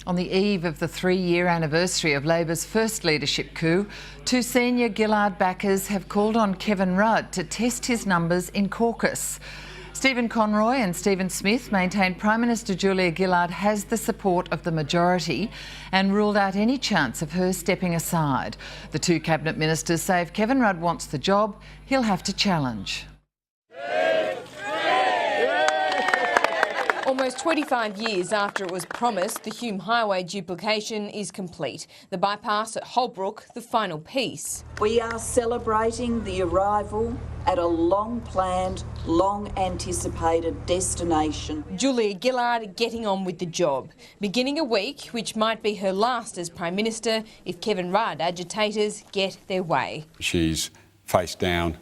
On the eve of the 3-year anniversary of Labor's first leadership coup, two senior Gillard backers have called on Kevin Rudd to test his numbers in caucus. Stephen Conroy and Stephen Smith maintain Prime Minister Julia Gillard has the support of the majority and ruled out any chance of her stepping aside. The two cabinet ministers say if Kevin Rudd wants the job, he'll have to challenge. Almost 25 years after it was promised, the Hume Highway duplication is complete. The bypass at Holbrook, the final piece. We are celebrating the arrival at a long-planned, long-anticipated destination. Julia Gillard getting on with the job, beginning a week which might be her last as Prime Minister if Kevin Rudd agitators get their way. She's faced down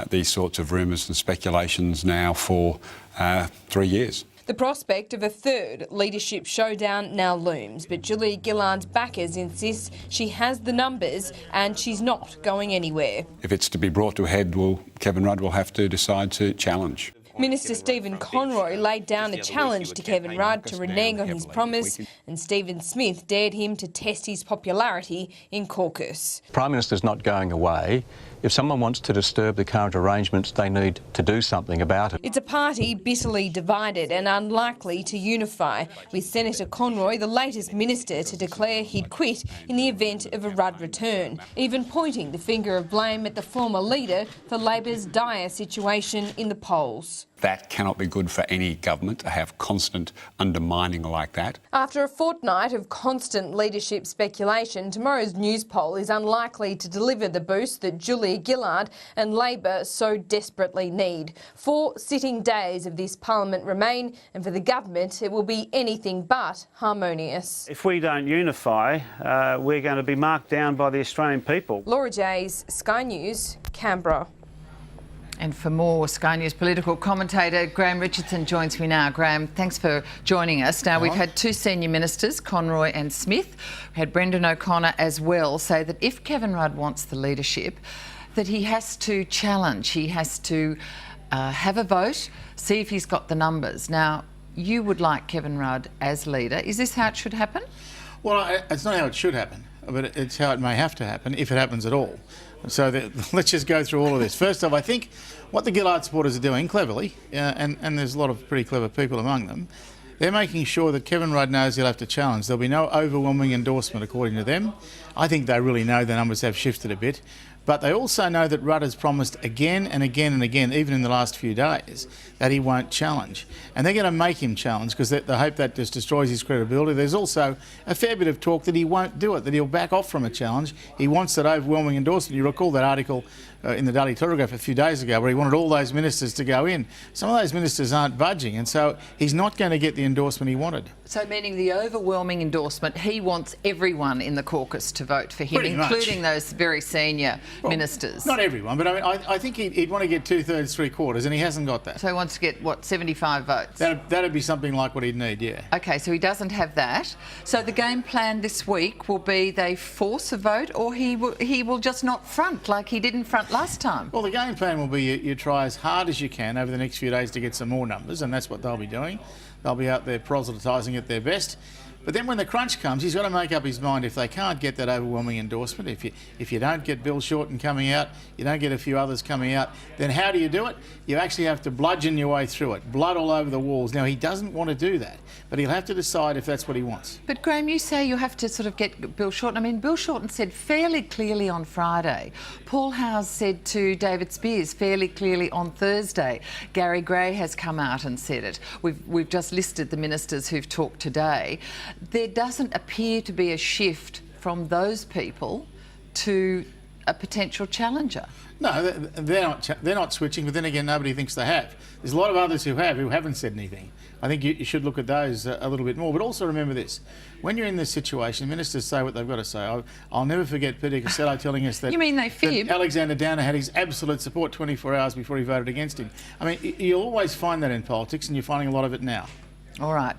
these sorts of rumours and speculations now for 3 years. The prospect of a third leadership showdown now looms, but Julia Gillard's backers insist she has the numbers and she's not going anywhere. If it's to be brought to a head, Kevin Rudd will have to decide to challenge. Minister Stephen Conroy laid down a challenge to Kevin Rudd to renege on his promise, and Stephen Smith dared him to test his popularity in caucus. Prime Minister's not going away. If someone wants to disturb the current arrangements, they need to do something about it. It's a party bitterly divided and unlikely to unify, with Senator Conroy the latest minister to declare he'd quit in the event of a Rudd return, even pointing the finger of blame at the former leader for Labor's dire situation in the polls. That cannot be good for any government, to have constant undermining like that. After a fortnight of constant leadership speculation, tomorrow's news poll is unlikely to deliver the boost that Julia Gillard and Labor so desperately need. 4 sitting days of this parliament remain, and for the government it will be anything but harmonious. If we don't unify, we're going to be marked down by the Australian people. Laura Jays, Sky News, Canberra. And for more, Sky News political commentator Graham Richardson joins me now. Graham, thanks for joining us. Now, we've had two senior ministers, Conroy and Smith. We had Brendan O'Connor as well, say that if Kevin Rudd wants the leadership, that he has to challenge. He has to have a vote, see if he's got the numbers. Now, you would like Kevin Rudd as leader. Is this how it should happen? Well, it's not how it should happen, but it's how it may have to happen, if it happens at all. So let's just go through all of this. First off, I think what the Gillard supporters are doing cleverly, and there's a lot of pretty clever people among them, they're making sure that Kevin Rudd knows he'll have to challenge. There'll be no overwhelming endorsement according to them. I think they really know the numbers have shifted a bit. But they also know that Rudd has promised again and again and again, even in the last few days, that he won't challenge. And they're going to make him challenge because they hope that just destroys his credibility. There's also a fair bit of talk that he won't do it, that he'll back off from a challenge. He wants that overwhelming endorsement. You recall that article in the Daily Telegraph a few days ago where he wanted all those ministers to go in. Some of those ministers aren't budging, and so he's not going to get the endorsement he wanted. So meaning the overwhelming endorsement, he wants everyone in the caucus to vote for him, Pretty including much. those very senior ministers. Not everyone, but I think he'd want to get 2/3, 3/4, and he hasn't got that. So he wants to get, what, 75 votes? That'd be something like what he'd need, yeah. OK, so he doesn't have that. So the game plan this week will be they force a vote, or he will just not front like he didn't front last time. Well, the game plan will be you try as hard as you can over the next few days to get some more numbers, and that's what they'll be doing. They'll be out there proselytising at their best. But then when the crunch comes, he's got to make up his mind. If they can't get that overwhelming endorsement, if you don't get Bill Shorten coming out, you don't get a few others coming out, then how do you do it? You actually have to bludgeon your way through it, blood all over the walls. Now, he doesn't want to do that, but he'll have to decide if that's what he wants. But, Graham, you say you have to sort of get Bill Shorten. I mean, Bill Shorten said fairly clearly on Friday. Paul Howes said to David Spears fairly clearly on Thursday. Gary Gray has come out and said it. We've just listed the ministers who've talked today. There doesn't appear to be a shift from those people to a potential challenger. No, they're not switching, but then again, nobody thinks they have. There's a lot of others who haven't said anything. I think you should look at those a little bit more. But also remember this, when you're in this situation, ministers say what they've got to say. I'll never forget Peter Costello telling us that... You mean they fib? That Alexander Downer had his absolute support 24 hours before he voted against him. I mean, you always find that in politics, and you're finding a lot of it now. All right.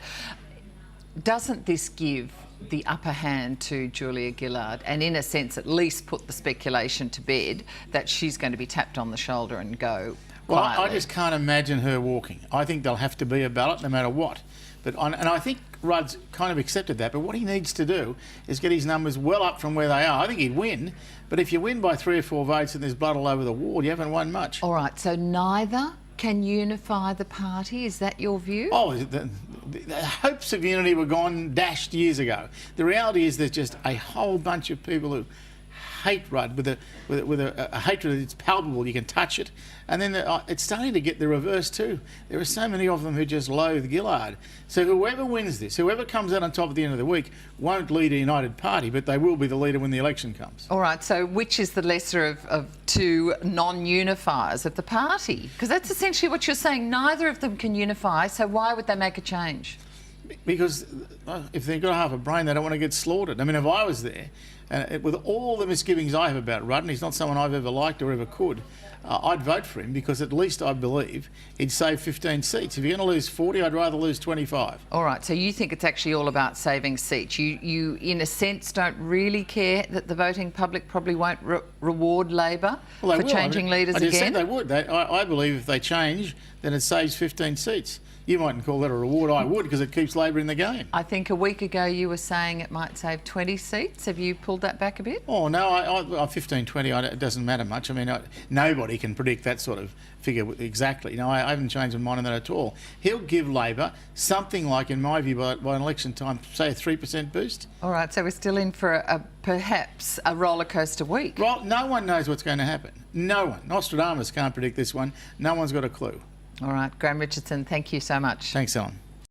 Doesn't this give the upper hand to Julia Gillard and, in a sense, at least put the speculation to bed that she's going to be tapped on the shoulder and go quietly? Well, I just can't imagine her walking. I think there'll have to be a ballot no matter what. And I think Rudd's kind of accepted that, but what he needs to do is get his numbers well up from where they are. I think he'd win, but if you win by 3 or 4 votes and there's blood all over the ward, you haven't won much. All right, so neither can unify the party. Is that your view? Oh, the hopes of unity were dashed years ago. The reality is there's just a whole bunch of people who hate Rudd with a hatred that's palpable. You can touch it, and then it's starting to get the reverse too. There are so many of them who just loathe Gillard. So whoever wins this, whoever comes out on top at the end of the week, won't lead a united party, but they will be the leader when the election comes. All right, so which is the lesser of two non-unifiers of the party? Because that's essentially what you're saying. Neither of them can unify, so why would they make a change? Because if they've got half a brain, they don't want to get slaughtered. I mean, if I was there, with all the misgivings I have about Rudd, and he's not someone I've ever liked or ever could, I'd vote for him because at least I believe he'd save 15 seats. If you're going to lose 40, I'd rather lose 25. All right, so you think it's actually all about saving seats. You in a sense, don't really care that the voting public probably won't reward Labor for changing leaders again? I just said they would. I believe if they change, then it saves 15 seats. You mightn't call that a reward. I would, because it keeps Labor in the game. I think a week ago you were saying it might save 20 seats. Have you pulled that back a bit? Oh, no, 15, 20, it doesn't matter much. I mean, nobody can predict that sort of figure exactly. No, I haven't changed my mind on that at all. He'll give Labor something like, in my view, by an election time, say a 3% boost. All right, so we're still in for perhaps a roller coaster week. Right, no one knows what's going to happen. No one. Nostradamus can't predict this one. No one's got a clue. All right, Graham Richardson, thank you so much. Thanks, Ellen.